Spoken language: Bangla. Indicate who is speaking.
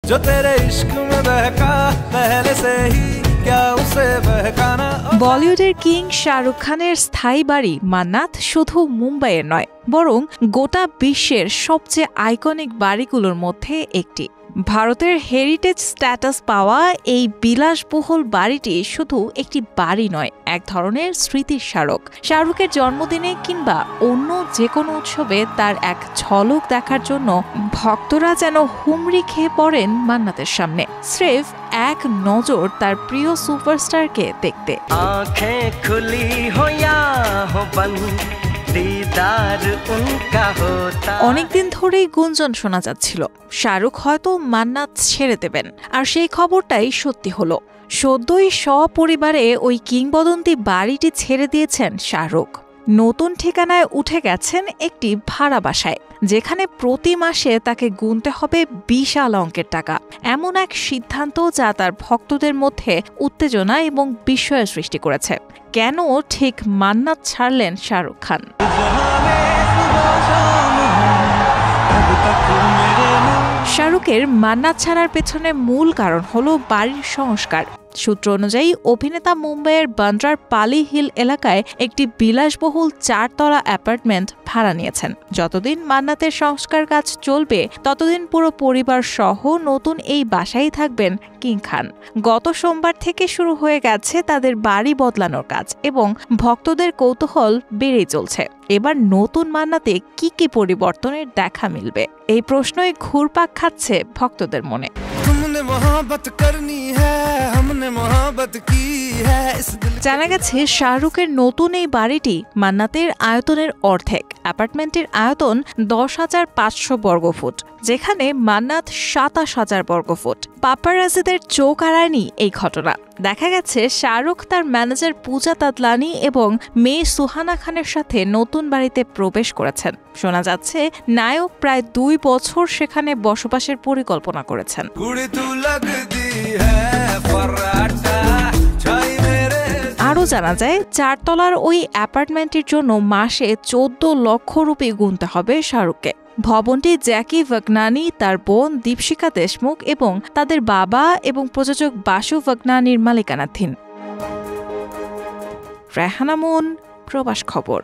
Speaker 1: जो तेरे इश्क में बहका पहले से ही क्या उसे बहकाना।
Speaker 2: বলিউডের কিং শাহরুখ খানের স্থায়ী বাড়ি মান্নাত শুধু মুম্বাইয়ের নয়, বরং গোটা বিশ্বের সবচেয়ে আইকনিক বাড়িগুলোর মধ্যে একটি। ভারতের হেরিটেজ স্ট্যাটাস পাওয়া এই বিলাসবহুল বাড়িটি শুধু একটি বাড়ি নয়, এক ধরনের স্মৃতির স্মারক। শাহরুখের জন্মদিনে কিংবা অন্য যে কোনো উৎসবে তার এক ঝলক দেখার জন্য ভক্তরা যেন হুমড়ি খেয়ে পড়েন মান্নাতের সামনে, স্রেফ এক নজর তার প্রিয় সুপারস্টারকে দেখতে। অনেকদিন ধরেই গুঞ্জন শোনা যাচ্ছিল শাহরুখ হয়তো মান্নাত ছেড়ে দেবেন, আর সেই খবরটাই সত্যি হলো। সদ্যই সপরিবারে ওই কিংবদন্তি বাড়িটি ছেড়ে দিয়েছেন শাহরুখ। নতুন ঠিকানায় উঠে গেছেন একটি ভাড়া বাসায়, যেখানে প্রতি মাসে তাকে গুনতে হবে বিশাল অঙ্কের টাকা। এমন এক সিদ্ধান্ত যা তার ভক্তদের মধ্যে উত্তেজনা এবং বিস্ময়ের সৃষ্টি করেছে। কেন ঠিক মান্নাত ছাড়লেন শাহরুখ খান? শাহরুখের মান্নাত ছাড়ার পেছনে মূল কারণ হলো বাড়ির সংস্কার। সূত্র অনুযায়ী অভিনেতা মুম্বাইয়ের বান্দ্রার পালি হিল এলাকায় একটি বিলাসবহুল 4তলা অ্যাপার্টমেন্ট ভাড়া নিয়েছেন। যতদিন মান্নাতের সংস্কার কাজ চলবে ততদিন পুরো পরিবার সহ নতুন এই বাসায় থাকবেন কিং খান। গত সোমবার থেকে শুরু হয়ে গেছে তাদের বাড়ি বদলানোর কাজ এবং ভক্তদের কৌতূহল বেড়েই চলছে। এবার নতুন মান্নাতে কি কি পরিবর্তনের দেখা মিলবে, এই প্রশ্নই ঘুরপাক খাচ্ছে ভক্তদের মনে। জানা গেছে শাহরুখের নতুন এই বাড়িটি মান্নাতের আয়তনের অর্ধেক। অ্যাপার্টমেন্টের আয়তন 10,500 বর্গফুট, যেখানে মান্নাত 27,000 বর্গফুট। পাপারাজিদের চোখ এড়ায়নি এই ঘটনা। দেখা গেছে শাহরুখ তার ম্যানেজার পূজা তাদলানি এবং মেয়ে সুহানা খানের সাথে নতুন বাড়িতে প্রবেশ করেছেন। শোনা যাচ্ছে নায়ক প্রায় 2 বছর সেখানে বসবাসের পরিকল্পনা করেছেন। আরও জানা যায় 4তলার ওই অ্যাপার্টমেন্টের জন্য মাসে 14 লক্ষ রুপি গুনতে হবে শাহরুখকে। ভবনটি জ্যাকি ভাগনানি, তার বোন দীপশিকা দেশমুখ এবং তাদের বাবা এবং প্রযোজক বাসু ভাগনানির মালিকানাধীন। রেহানা মুন, প্রবাস খবর।